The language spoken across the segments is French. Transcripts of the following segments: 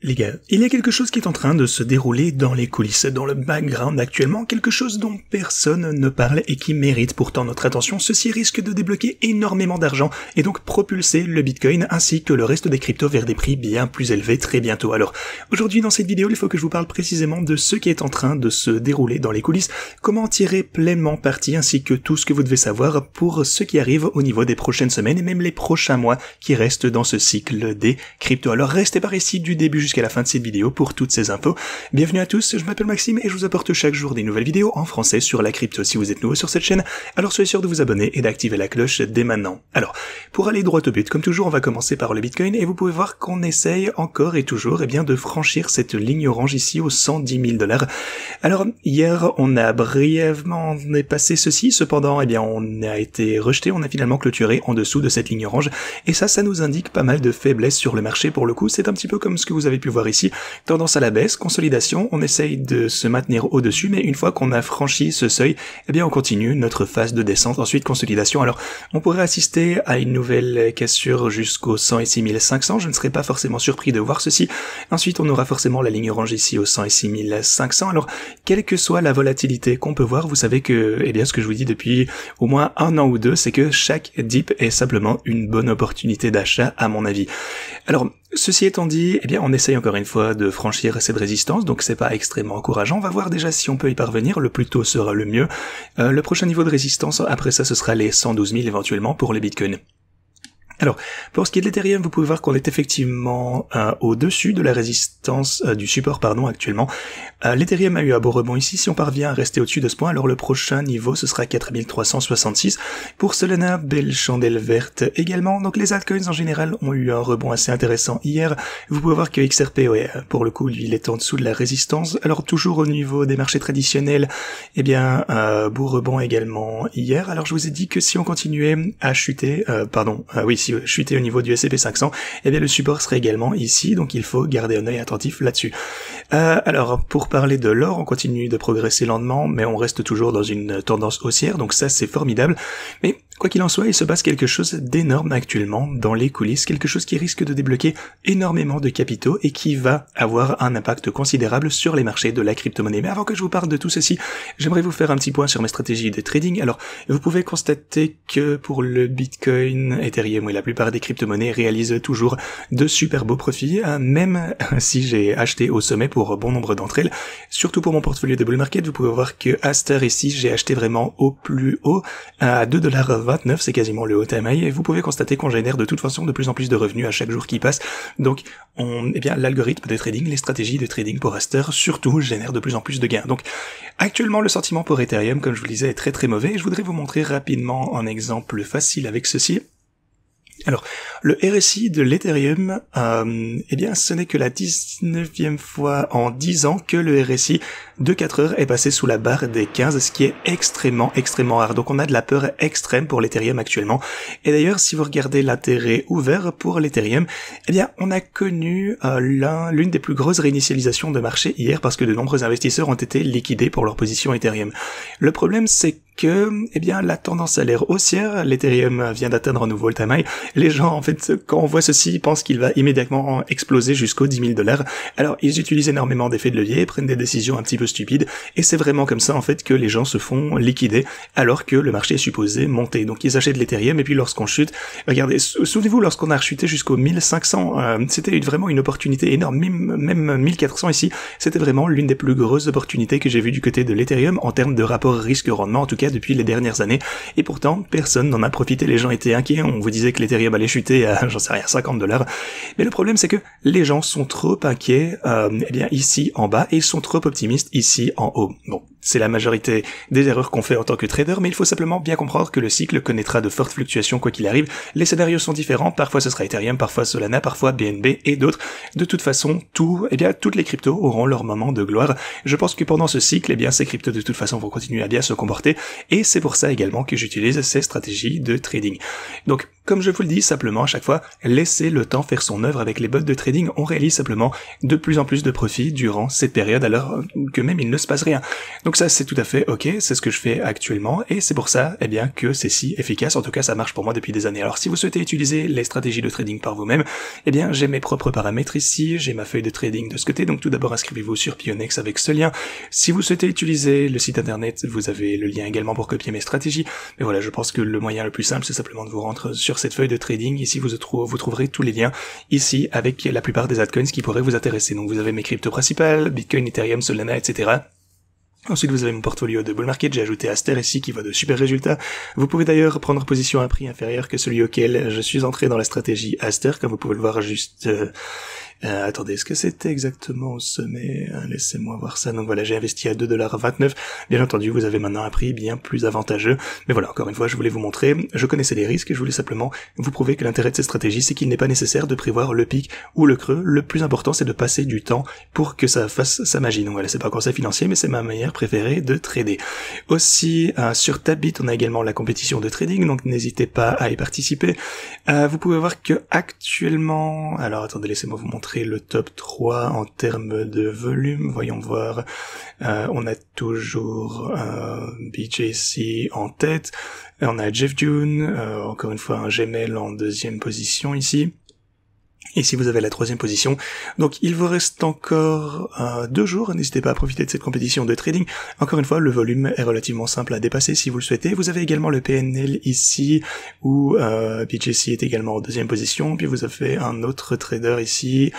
Les gars, il y a quelque chose qui est en train de se dérouler dans les coulisses, dans le background actuellement, quelque chose dont personne ne parle et qui mérite pourtant notre attention. Ceci risque de débloquer énormément d'argent et donc propulser le Bitcoin ainsi que le reste des cryptos vers des prix bien plus élevés très bientôt. Alors, aujourd'hui dans cette vidéo, il faut que je vous parle précisément de ce qui est en train de se dérouler dans les coulisses, comment tirer pleinement parti ainsi que tout ce que vous devez savoir pour ce qui arrive au niveau des prochaines semaines et même les prochains mois qui restent dans ce cycle des cryptos. Alors restez par ici du début jusqu'à la fin de cette vidéo pour toutes ces infos. Bienvenue à tous, je m'appelle Maxime et je vous apporte chaque jour des nouvelles vidéos en français sur la crypto. Si vous êtes nouveau sur cette chaîne, alors soyez sûr de vous abonner et d'activer la cloche dès maintenant. Alors, pour aller droit au but, comme toujours, on va commencer par le Bitcoin et vous pouvez voir qu'on essaye encore et toujours de franchir cette ligne orange ici aux 110 000 $. Alors, hier, on a brièvement dépassé ceci, cependant, on a été rejeté, on a finalement clôturé en dessous de cette ligne orange et ça nous indique pas mal de faiblesses sur le marché pour le coup. C'est un petit peu comme ce que vous avez pu voir ici, tendance à la baisse, consolidation, on essaye de se maintenir au-dessus, mais une fois qu'on a franchi ce seuil, on continue notre phase de descente, ensuite consolidation. Alors, on pourrait assister à une nouvelle cassure jusqu'aux 106 500, je ne serais pas forcément surpris de voir ceci. Ensuite, on aura forcément la ligne orange ici aux 106 500. Alors, quelle que soit la volatilité qu'on peut voir, vous savez que, ce que je vous dis depuis au moins un an ou deux, c'est que chaque dip est simplement une bonne opportunité d'achat, à mon avis. Alors, ceci étant dit, on essaye encore une fois de franchir cette résistance, donc c'est pas extrêmement encourageant. On va voir déjà si on peut y parvenir, le plus tôt sera le mieux. Le prochain niveau de résistance, après ça, ce sera les 112 000 éventuellement pour les bitcoins. Alors, pour ce qui est de l'Ethereum, vous pouvez voir qu'on est effectivement au-dessus de la résistance, du support, actuellement. L'Ethereum a eu un beau rebond ici. Si on parvient à rester au-dessus de ce point, alors le prochain niveau, ce sera 4366. Pour Solana, belle chandelle verte également. Donc les altcoins en général ont eu un rebond assez intéressant hier. Vous pouvez voir que XRP, pour le coup, lui, il est en dessous de la résistance. Alors toujours au niveau des marchés traditionnels, beau rebond également hier. Alors je vous ai dit que si on continuait à chuter, chuter au niveau du S&P 500, le support serait également ici, donc il faut garder un œil attentif là-dessus. Alors, pour parler de l'or, on continue de progresser lentement, mais on reste toujours dans une tendance haussière, donc ça c'est formidable. Mais quoi qu'il en soit, il se passe quelque chose d'énorme actuellement dans les coulisses, quelque chose qui risque de débloquer énormément de capitaux et qui va avoir un impact considérable sur les marchés de la crypto-monnaie. Mais avant que je vous parle de tout ceci, j'aimerais vous faire un petit point sur mes stratégies de trading. Alors, vous pouvez constater que pour le Bitcoin, Ethereum et la plupart des crypto-monnaies réalisent toujours de super beaux profits, même si j'ai acheté au sommet pour bon nombre d'entre elles. Surtout pour mon portfolio de bull market, vous pouvez voir que à cette heure ici, j'ai acheté vraiment au plus haut, à 2,29 $, c'est quasiment le haut time high, et vous pouvez constater qu'on génère de toute façon de plus en plus de revenus à chaque jour qui passe. Donc, l'algorithme de trading, les stratégies de trading pour Aster, surtout, génèrent de plus en plus de gains. Donc, actuellement, le sentiment pour Ethereum, comme je vous le disais, est très très mauvais, et je voudrais vous montrer rapidement un exemple facile avec ceci. Alors, le RSI de l'Ethereum, ce n'est que la 19e fois en 10 ans que le RSI de 4 heures est passé sous la barre des 15, ce qui est extrêmement rare. Donc on a de la peur extrême pour l'Ethereum actuellement. Et d'ailleurs, si vous regardez l'intérêt ouvert pour l'Ethereum, on a connu l'une des plus grosses réinitialisations de marché hier parce que de nombreux investisseurs ont été liquidés pour leur position Ethereum. Le problème, c'est que, la tendance a l'air haussière, l'Ethereum vient d'atteindre un nouveau all-time high. Les gens, en fait, quand on voit ceci, pensent qu'il va immédiatement exploser jusqu'aux 10 000 $. Alors, ils utilisent énormément d'effets de levier, prennent des décisions un petit peu stupides, et c'est vraiment comme ça, en fait, que les gens se font liquider, alors que le marché est supposé monter. Donc, ils achètent l'Ethereum, et puis lorsqu'on chute, regardez, souvenez-vous, lorsqu'on a rechuté jusqu'aux 1500, c'était vraiment une opportunité énorme, même 1400 ici, c'était vraiment l'une des plus grosses opportunités que j'ai vues du côté de l'Ethereum, en termes de rapport risque-rendement, en tout cas, depuis les dernières années, et pourtant, personne n'en a profité, les gens étaient inquiets, on vous disait que l'Ethereum allait chuter à, j'en sais rien, 50 $. Mais le problème, c'est que les gens sont trop inquiets, ici en bas, et ils sont trop optimistes ici en haut. Bon, c'est la majorité des erreurs qu'on fait en tant que trader, mais il faut simplement bien comprendre que le cycle connaîtra de fortes fluctuations quoi qu'il arrive. Les scénarios sont différents, parfois ce sera Ethereum, parfois Solana, parfois BNB et d'autres. De toute façon, toutes les cryptos auront leur moment de gloire. Je pense que pendant ce cycle, ces cryptos de toute façon vont continuer à bien se comporter, et c'est pour ça également que j'utilise ces stratégies de trading. Donc, comme je vous le dis, simplement à chaque fois, laissez le temps faire son œuvre avec les bots de trading. On réalise simplement de plus en plus de profits durant cette période alors que même il ne se passe rien. Donc ça, c'est tout à fait ok, c'est ce que je fais actuellement, et c'est pour ça, eh bien, que c'est si efficace. En tout cas, ça marche pour moi depuis des années. Alors, si vous souhaitez utiliser les stratégies de trading par vous-même, eh bien, j'ai mes propres paramètres ici, j'ai ma feuille de trading de ce côté, donc tout d'abord, inscrivez-vous sur Pionex avec ce lien. Si vous souhaitez utiliser le site internet, vous avez le lien également pour copier mes stratégies. Mais voilà, je pense que le moyen le plus simple, c'est simplement de vous rendre sur cette feuille de trading. Ici, vous trouverez tous les liens ici avec la plupart des altcoins qui pourraient vous intéresser. Donc, vous avez mes cryptos principales, Bitcoin, Ethereum, Solana, etc. Ensuite, vous avez mon portfolio de bull market, j'ai ajouté Aster ici qui voit de super résultats. Vous pouvez d'ailleurs prendre position à un prix inférieur que celui auquel je suis entré dans la stratégie Aster, comme vous pouvez le voir juste... attendez, est-ce que c'était exactement au sommet? Laissez-moi voir ça. Donc voilà, j'ai investi à 2,29$. Bien entendu, vous avez maintenant un prix bien plus avantageux. Mais voilà, encore une fois, je voulais vous montrer. Je connaissais les risques et je voulais simplement vous prouver que l'intérêt de cette stratégie, c'est qu'il n'est pas nécessaire de prévoir le pic ou le creux. Le plus important, c'est de passer du temps pour que ça fasse sa magie. Donc voilà, c'est pas un conseil financier, mais c'est ma manière préférée de trader. Aussi, sur Tabit, on a également la compétition de trading, donc n'hésitez pas à y participer. Vous pouvez voir que actuellement... Alors attendez, laissez-moi vous montrer le top 3 en termes de volume. Voyons voir. On a toujours BJC en tête. On a Jeff June, encore une fois un Gmail en deuxième position ici. Et si vous avez la troisième position, donc il vous reste encore 2 jours, n'hésitez pas à profiter de cette compétition de trading. Encore une fois, le volume est relativement simple à dépasser si vous le souhaitez. Vous avez également le PNL ici, où BJC est également en deuxième position, puis vous avez un autre trader ici,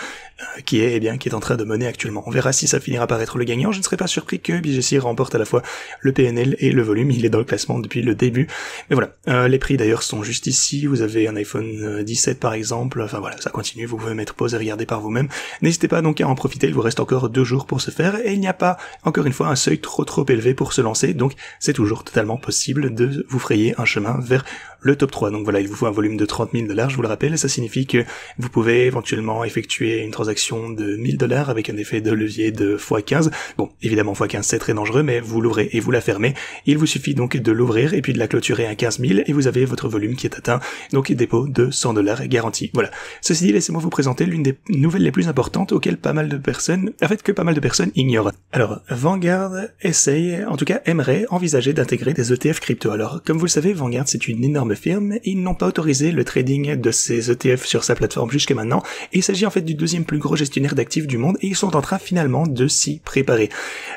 qui est en train de mener actuellement. On verra si ça finira par être le gagnant. Je ne serais pas surpris que BJC remporte à la fois le PNL et le volume. Il est dans le classement depuis le début. Mais voilà, les prix d'ailleurs sont juste ici. Vous avez un iPhone 17 par exemple. Enfin voilà, ça continue. Vous pouvez mettre pause et regarder par vous-même. N'hésitez pas donc à en profiter. Il vous reste encore 2 jours pour ce faire. Et il n'y a pas, encore une fois, un seuil trop élevé pour se lancer. Donc c'est toujours totalement possible de vous frayer un chemin vers le top 3. Donc voilà, il vous faut un volume de $30,000, je vous le rappelle. Ça signifie que vous pouvez éventuellement effectuer une transaction de $1,000 avec un effet de levier de x15. Bon, évidemment, x15 c'est très dangereux, mais vous l'ouvrez et vous la fermez. Il vous suffit donc de l'ouvrir et puis de la clôturer à 15 000 et vous avez votre volume qui est atteint. Donc dépôt de $100 garanti. Voilà. Ceci dit, laissez-moi vous présenter l'une des nouvelles les plus importantes auxquelles pas mal de personnes ignorent. Alors, Vanguard essaye, en tout cas aimerait envisager d'intégrer des ETF crypto. Alors, comme vous le savez, Vanguard c'est une énorme firme et ils n'ont pas autorisé le trading de ces ETF sur sa plateforme jusqu'à maintenant. Et il s'agit en fait du deuxième plus gros gestionnaire d'actifs du monde et ils sont en train finalement de s'y préparer.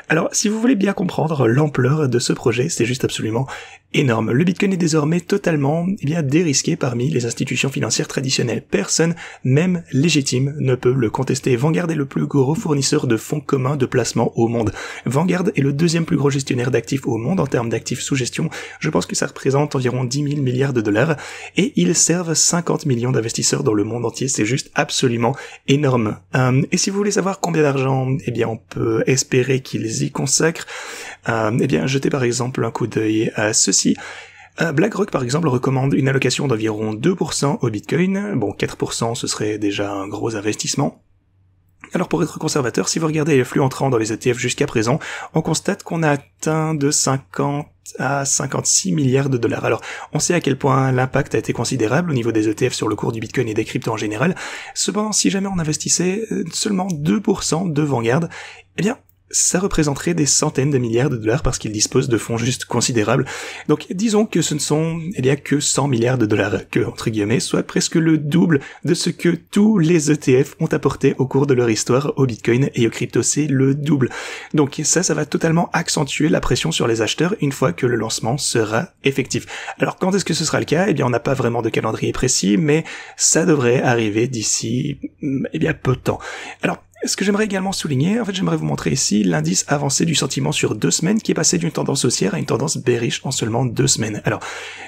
Alors, si vous voulez bien comprendre l'ampleur de ce projet, c'est juste absolument énorme. Le Bitcoin est désormais totalement dérisqué parmi les institutions financières traditionnelles. Personne, même légitime, ne peut le contester. Vanguard est le plus gros fournisseur de fonds communs de placement au monde. Vanguard est le deuxième plus gros gestionnaire d'actifs au monde en termes d'actifs sous gestion. Je pense que ça représente environ 10 000 milliards de dollars et ils servent 50 millions d'investisseurs dans le monde entier. C'est juste absolument énorme. Et si vous voulez savoir combien d'argent on peut espérer qu'ils y consacrent, jetez par exemple un coup d'œil à ceci. BlackRock par exemple recommande une allocation d'environ 2% au Bitcoin. Bon, 4% ce serait déjà un gros investissement. Alors pour être conservateur, si vous regardez les flux entrants dans les ETF jusqu'à présent, on constate qu'on a atteint de 50 à 56 milliards de dollars. Alors, on sait à quel point l'impact a été considérable au niveau des ETF sur le cours du Bitcoin et des cryptos en général. Cependant, si jamais on investissait seulement 2% de Vanguard, ça représenterait des centaines de milliards de dollars parce qu'ils disposent de fonds juste considérables. Donc, disons que ce ne sont, que 100 milliards de dollars, que, entre guillemets, soit presque le double de ce que tous les ETF ont apporté au cours de leur histoire au Bitcoin et au crypto. C'est le double. Donc, ça va totalement accentuer la pression sur les acheteurs une fois que le lancement sera effectif. Alors, quand est-ce que ce sera le cas? On n'a pas vraiment de calendrier précis, mais ça devrait arriver d'ici, peu de temps. Alors, ce que j'aimerais également souligner, j'aimerais vous montrer ici l'indice avancé du sentiment sur 2 semaines qui est passé d'une tendance haussière à une tendance bearish en seulement 2 semaines. Alors,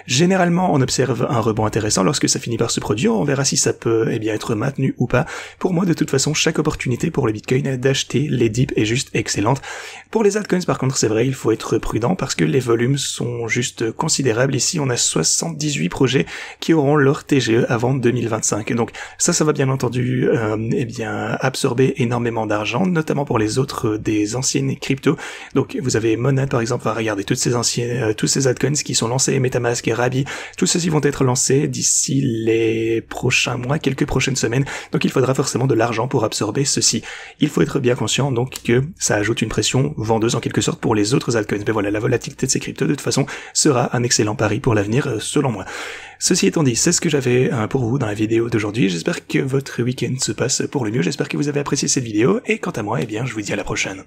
généralement, on observe un rebond intéressant lorsque ça finit par se produire. On verra si ça peut, être maintenu ou pas. Pour moi, de toute façon, chaque opportunité pour le Bitcoin d'acheter les dips est juste excellente. Pour les altcoins, par contre, c'est vrai, il faut être prudent parce que les volumes sont juste considérables. Ici, on a 78 projets qui auront leur TGE avant 2025. Donc, ça va bien entendu, absorber énormément d'argent, notamment pour les autres des anciennes cryptos. Donc vous avez Monad par exemple, regardez toutes ces anciennes, tous ces altcoins qui sont lancés, MetaMask et Rabi, tous ceux-ci vont être lancés d'ici les prochains mois, quelques prochaines semaines. Donc il faudra forcément de l'argent pour absorber ceci. Il faut être bien conscient donc que ça ajoute une pression vendeuse en quelque sorte pour les autres altcoins. Mais voilà, la volatilité de ces cryptos de toute façon sera un excellent pari pour l'avenir selon moi. Ceci étant dit, c'est ce que j'avais pour vous dans la vidéo d'aujourd'hui. J'espère que votre week-end se passe pour le mieux. J'espère que vous avez apprécié cette vidéo. Et quant à moi, eh bien, je vous dis à la prochaine.